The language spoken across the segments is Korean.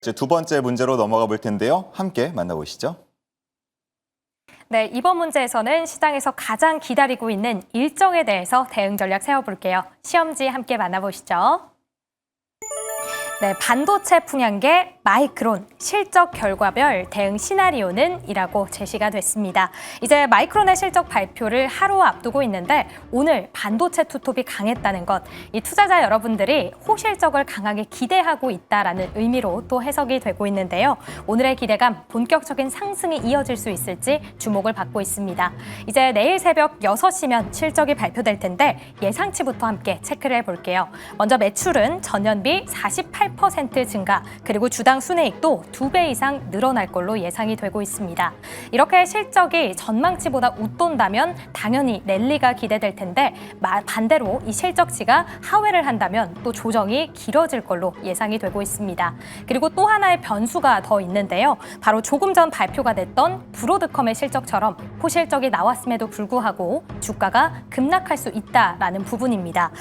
이제 두 번째 문제로 넘어가 볼 텐데요. 함께 만나보시죠. 네, 이번 문제에서는 시장에서 가장 기다리고 있는 일정에 대해서 대응 전략 세워볼게요. 시험지 함께 만나보시죠. 네, 반도체 풍향계 마이크론 실적 결과별 대응 시나리오는 이라고 제시가 됐습니다. 이제 마이크론의 실적 발표를 하루 앞두고 있는데 오늘 반도체 투톱이 강했다는 것, 이 투자자 여러분들이 호실적을 강하게 기대하고 있다라는 의미로 또 해석이 되고 있는데요. 오늘의 기대감 본격적인 상승이 이어질 수 있을지 주목을 받고 있습니다. 이제 내일 새벽 6시면 실적이 발표될 텐데 예상치부터 함께 체크를 해볼게요. 먼저 매출은 전년비 48% 증가, 그리고 주당 순이익도 2배 이상 늘어날 걸로 예상이 되고 있습니다. 이렇게 실적이 전망치보다 웃돈다면 당연히 랠리가 기대될 텐데 반대로 이 실적치가 하회를 한다면 또 조정이 길어질 걸로 예상이 되고 있습니다. 그리고 또 하나의 변수가 더 있는데요. 바로 조금 전 발표가 됐던 브로드컴의 실적처럼 호실적이 나왔음에도 불구하고 주가가 급락할 수 있다라는 부분입니다.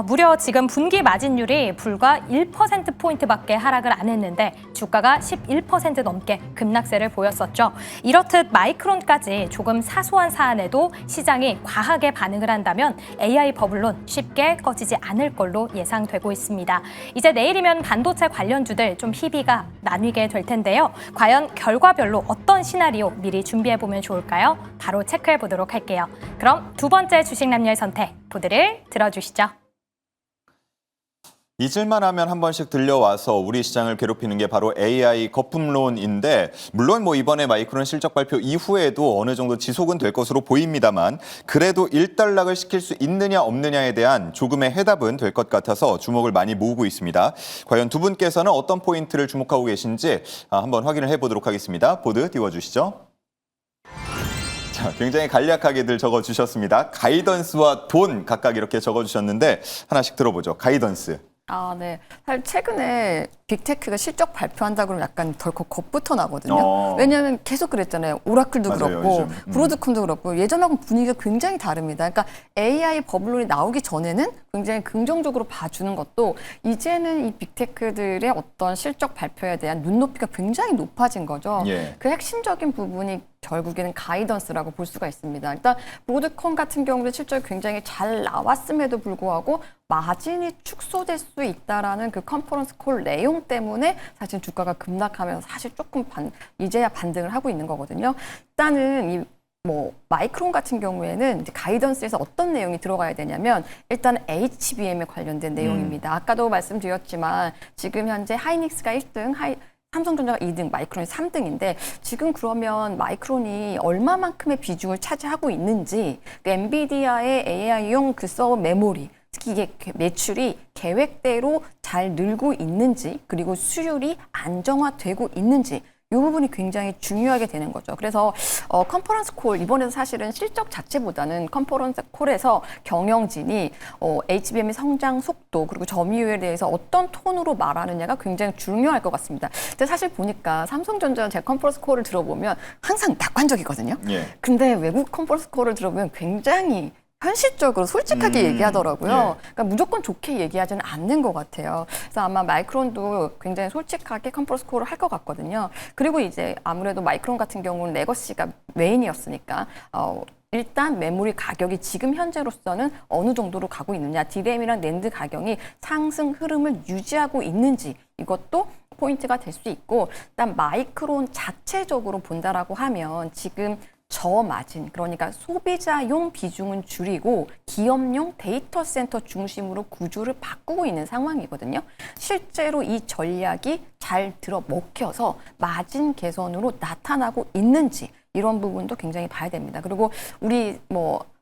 무려 지금 분기 마진율이 불과 1%포인트밖에 하락을 안 했는데 주가가 11% 넘게 급락세를 보였었죠. 이렇듯 마이크론까지 조금 사소한 사안에도 시장이 과하게 반응을 한다면 AI 버블론 쉽게 꺼지지 않을 걸로 예상되고 있습니다. 이제 내일이면 반도체 관련주들 좀 희비가 나뉘게 될 텐데요. 과연 결과별로 어떤 시나리오 미리 준비해보면 좋을까요? 바로 체크해보도록 할게요. 그럼 두 번째 주식 남녀의 선택, 보드를 들어주시죠. 잊을만 하면 한 번씩 들려와서 우리 시장을 괴롭히는 게 바로 AI 거품론인데, 물론 이번에 마이크론 실적 발표 이후에도 어느 정도 지속은 될 것으로 보입니다만, 그래도 일단락을 시킬 수 있느냐 없느냐에 대한 조금의 해답은 될 것 같아서 주목을 많이 모으고 있습니다. 과연 두 분께서는 어떤 포인트를 주목하고 계신지 한번 확인을 해보도록 하겠습니다. 보드 띄워주시죠. 자, 굉장히 간략하게들 적어주셨습니다. 가이던스와 돈 각각 이렇게 적어주셨는데 하나씩 들어보죠. 가이던스. 네. 사실 최근에 빅테크가 실적 발표한다 그러면 약간 덜컥 겁부터 나거든요. 왜냐하면 계속 그랬잖아요. 오라클도 맞아요, 그렇고 요즘. 브로드컴도 그렇고 예전하고 분위기가 굉장히 다릅니다. 그러니까 AI 버블론이 나오기 전에는 굉장히 긍정적으로 봐주는 것도 이제는 이 빅테크들의 어떤 실적 발표에 대한 눈높이가 굉장히 높아진 거죠. 예. 그 핵심적인 부분이 결국에는 가이던스라고 볼 수가 있습니다. 일단 브로드컴 같은 경우도 실적이 굉장히 잘 나왔음에도 불구하고 마진이 축소될 수 있다라는 그 컨퍼런스 콜 내용 때문에 사실 주가가 급락하면서 사실 조금 이제야 반등을 하고 있는 거거든요. 일단은 이 마이크론 같은 경우에는 이제 가이던스에서 어떤 내용이 들어가야 되냐면 일단 HBM에 관련된 내용입니다. 아까도 말씀드렸지만 지금 현재 하이닉스가 1등, 삼성전자가 2등, 마이크론이 3등인데 지금 그러면 마이크론이 얼마만큼의 비중을 차지하고 있는지, 그 엔비디아의 AI용 그 서버 메모리, 특히 이게 매출이 계획대로 잘 늘고 있는지, 그리고 수율이 안정화되고 있는지, 이 부분이 굉장히 중요하게 되는 거죠. 그래서 컨퍼런스 콜, 이번에도 사실은 실적 자체보다는 컨퍼런스 콜에서 경영진이 HBM의 성장 속도 그리고 점유율에 대해서 어떤 톤으로 말하느냐가 굉장히 중요할 것 같습니다. 근데 사실 보니까 삼성전자 제 컨퍼런스 콜을 들어보면 항상 낙관적이거든요. 예. 근데 외국 컨퍼런스 콜을 들어보면 굉장히 현실적으로 솔직하게 얘기하더라고요. 예. 그러니까 무조건 좋게 얘기하지는 않는 것 같아요. 그래서 아마 마이크론도 굉장히 솔직하게 컨퍼런스 콜을 할 것 같거든요. 그리고 이제 아무래도 마이크론 같은 경우는 레거시가 메인이었으니까 일단 메모리 가격이 지금 현재로서는 어느 정도로 가고 있느냐, 디램이랑 낸드 가격이 상승 흐름을 유지하고 있는지, 이것도 포인트가 될 수 있고, 일단 마이크론 자체적으로 본다라고 하면 지금 저마진, 그러니까 소비자용 비중은 줄이고 기업용 데이터 센터 중심으로 구조를 바꾸고 있는 상황이거든요. 실제로 이 전략이 잘 들어먹혀서 마진 개선으로 나타나고 있는지, 이런 부분도 굉장히 봐야 됩니다. 그리고 우리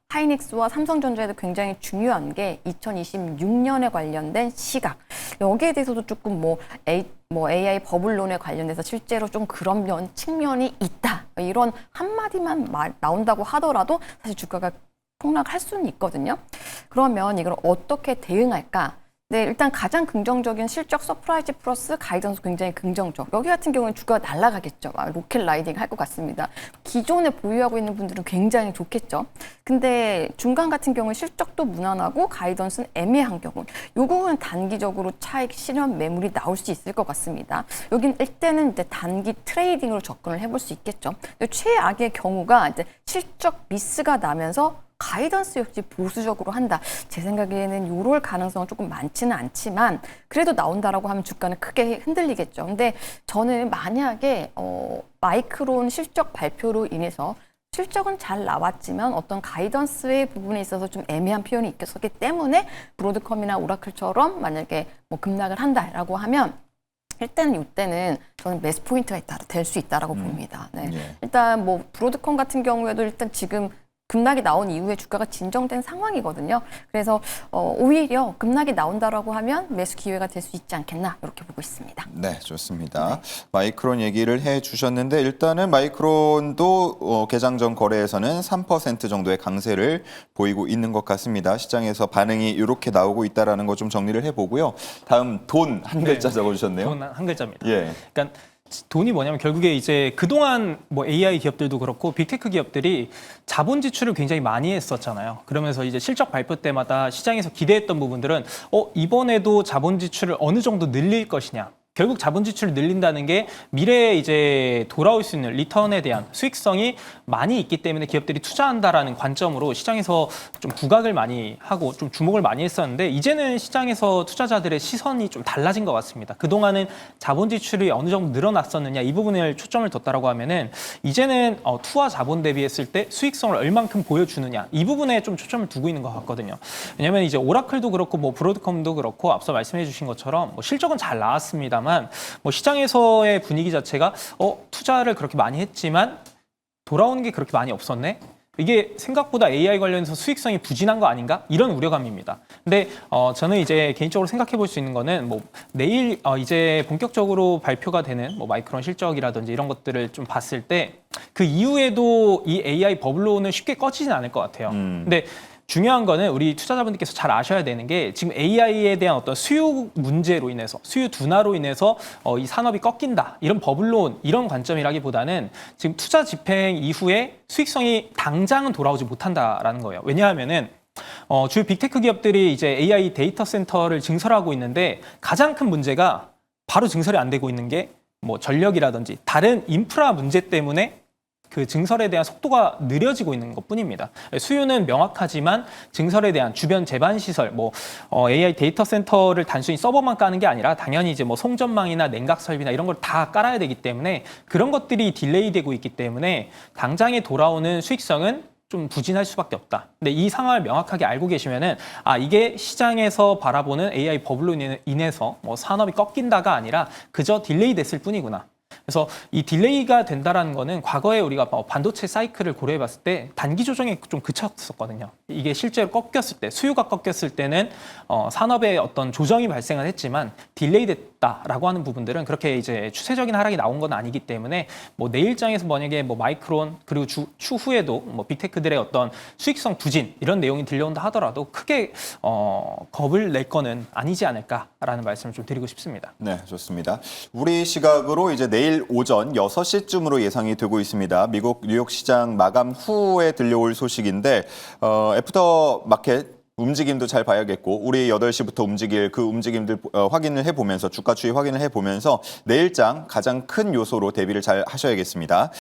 하이닉스와 삼성전자에도 굉장히 중요한 게 2026년에 관련된 시각. 여기에 대해서도 조금 AI 버블론에 관련해서 실제로 좀 그런 측면이 있다. 이런 한마디만 나온다고 하더라도 사실 주가가 폭락할 수는 있거든요. 그러면 이걸 어떻게 대응할까? 네, 일단 가장 긍정적인 실적 서프라이즈 플러스 가이던스 굉장히 긍정적. 여기 같은 경우는 주가가 날아가겠죠. 로켓 라이딩 할 것 같습니다. 기존에 보유하고 있는 분들은 굉장히 좋겠죠. 근데 중간 같은 경우는 실적도 무난하고 가이던스는 애매한 경우. 요거는 단기적으로 차익 실현 매물이 나올 수 있을 것 같습니다. 여긴 일단은 이제 단기 트레이딩으로 접근을 해볼 수 있겠죠. 근데 최악의 경우가 이제 실적 미스가 나면서 가이던스 역시 보수적으로 한다. 제 생각에는 이럴 가능성은 조금 많지는 않지만 그래도 나온다라고 하면 주가는 크게 흔들리겠죠. 근데 저는 만약에 마이크론 실적 발표로 인해서 실적은 잘 나왔지만 어떤 가이던스의 부분에 있어서 좀 애매한 표현이 있었기 때문에 브로드컴이나 오라클처럼 만약에 뭐 급락을 한다라고 하면 일단 이때는 저는 매수 포인트가 될 수 있다라고 봅니다. 네. 예. 일단 뭐 브로드컴 같은 경우에도 일단 지금 급락이 나온 이후에 주가가 진정된 상황이거든요. 그래서 오히려 급락이 나온다라고 하면 매수 기회가 될 수 있지 않겠나 이렇게 보고 있습니다. 네, 좋습니다. 마이크론 얘기를 해주셨는데 일단은 마이크론도 개장 전 거래에서는 3% 정도의 강세를 보이고 있는 것 같습니다. 시장에서 반응이 이렇게 나오고 있다는 거 좀 정리를 해보고요. 다음 돈 한 글자 적어주셨네요. 돈 한 글자입니다. 예. 그러니까 돈이 뭐냐면 결국에 이제 그동안 뭐 AI 기업들도 그렇고 빅테크 기업들이 자본 지출을 굉장히 많이 했었잖아요. 그러면서 이제 실적 발표 때마다 시장에서 기대했던 부분들은 이번에도 자본 지출을 어느 정도 늘릴 것이냐. 결국 자본 지출을 늘린다는 게 미래에 이제 돌아올 수 있는 리턴에 대한 수익성이 많이 있기 때문에 기업들이 투자한다라는 관점으로 시장에서 좀 부각을 많이 하고 좀 주목을 많이 했었는데 이제는 시장에서 투자자들의 시선이 좀 달라진 것 같습니다. 그동안은 자본 지출이 어느 정도 늘어났었느냐 이 부분을 초점을 뒀다라고 하면은 이제는 투하 자본 대비했을 때 수익성을 얼만큼 보여주느냐 이 부분에 좀 초점을 두고 있는 것 같거든요. 왜냐하면 이제 오라클도 그렇고 뭐 브로드컴도 그렇고 앞서 말씀해 주신 것처럼 뭐 실적은 잘 나왔습니다. 뭐 시장에서의 분위기 자체가 투자를 그렇게 많이 했지만 돌아오는 게 그렇게 많이 없었네. 이게 생각보다 AI 관련해서 수익성이 부진한 거 아닌가? 이런 우려감입니다. 근데 저는 이제 개인적으로 생각해 볼 수 있는 거는 뭐 내일 이제 본격적으로 발표가 되는 뭐 마이크론 실적이라든지 이런 것들을 좀 봤을 때 그 이후에도 이 AI 버블론은 쉽게 꺼지진 않을 것 같아요. 근데 중요한 거는 우리 투자자분들께서 잘 아셔야 되는 게 지금 AI에 대한 어떤 수요 문제로 인해서 수요 둔화로 인해서 이 산업이 꺾인다. 이런 버블론 이런 관점이라기보다는 지금 투자 집행 이후에 수익성이 당장은 돌아오지 못한다라는 거예요. 왜냐하면은 주요 빅테크 기업들이 이제 AI 데이터 센터를 증설하고 있는데 가장 큰 문제가 바로 증설이 안 되고 있는 게 뭐 전력이라든지 다른 인프라 문제 때문에 그 증설에 대한 속도가 느려지고 있는 것뿐입니다. 수요는 명확하지만 증설에 대한 주변 제반 시설, 뭐 AI 데이터 센터를 단순히 서버만 까는 게 아니라 당연히 이제 뭐 송전망이나 냉각 설비나 이런 걸 다 깔아야 되기 때문에 그런 것들이 딜레이되고 있기 때문에 당장에 돌아오는 수익성은 좀 부진할 수밖에 없다. 근데 이 상황을 명확하게 알고 계시면은 이게 시장에서 바라보는 AI 버블로 인해서 뭐 산업이 꺾인다가 아니라 그저 딜레이 됐을 뿐이구나. 그래서 이 딜레이가 된다라는 거는 과거에 우리가 반도체 사이클을 고려해 봤을 때 단기 조정에 좀 그쳤었거든요. 이게 실제로 꺾였을 때, 수요가 꺾였을 때는 산업의 어떤 조정이 발생은 했지만 딜레이 됐다라고 하는 부분들은 그렇게 이제 추세적인 하락이 나온 건 아니기 때문에 뭐 내일장에서 만약에 뭐 마이크론 그리고 추후에도 뭐 빅테크들의 어떤 수익성 부진 이런 내용이 들려온다 하더라도 크게 겁을 낼 거는 아니지 않을까라는 말씀을 좀 드리고 싶습니다. 네, 좋습니다. 우리 시각으로 이제 내일 오전 6시쯤으로 예상이 되고 있습니다. 미국 뉴욕 시장 마감 후에 들려올 소식인데 애프터 마켓 움직임도 잘 봐야겠고 우리 8시부터 움직일 그 움직임들 확인을 해보면서 주가 추이 확인을 해보면서 내일장 가장 큰 요소로 대비를 잘 하셔야겠습니다.